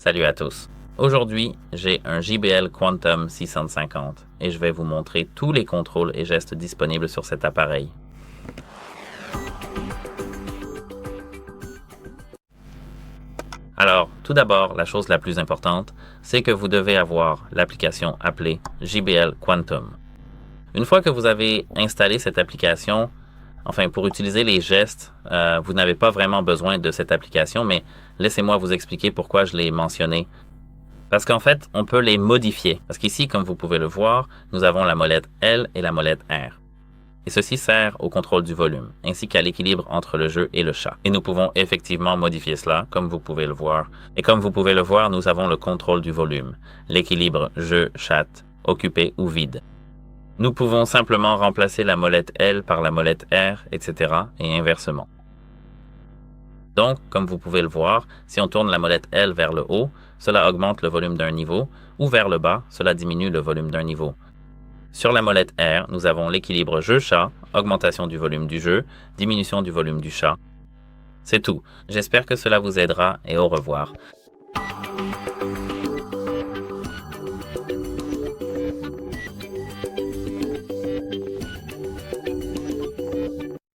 Salut à tous. Aujourd'hui, j'ai un JBL Quantum 650 et je vais vous montrer tous les contrôles et gestes disponibles sur cet appareil. Alors, tout d'abord, la chose la plus importante, c'est que vous devez avoir l'application appelée JBL Quantum. Une fois que vous avez installé cette application, pour utiliser les gestes, vous n'avez pas vraiment besoin de cette application, mais laissez-moi vous expliquer pourquoi je l'ai mentionné. Parce qu'en fait, on peut les modifier. Parce qu'ici, comme vous pouvez le voir, nous avons la molette L et la molette R. Et ceci sert au contrôle du volume, ainsi qu'à l'équilibre entre le jeu et le chat. Et nous pouvons effectivement modifier cela, comme vous pouvez le voir. Et comme vous pouvez le voir, nous avons le contrôle du volume, l'équilibre jeu, chat, occupé ou vide. Nous pouvons simplement remplacer la molette L par la molette R, etc. et inversement. Donc, comme vous pouvez le voir, si on tourne la molette L vers le haut, cela augmente le volume d'un niveau, ou vers le bas, cela diminue le volume d'un niveau. Sur la molette R, nous avons l'équilibre jeu-chat, augmentation du volume du jeu, diminution du volume du chat. C'est tout. J'espère que cela vous aidera et au revoir.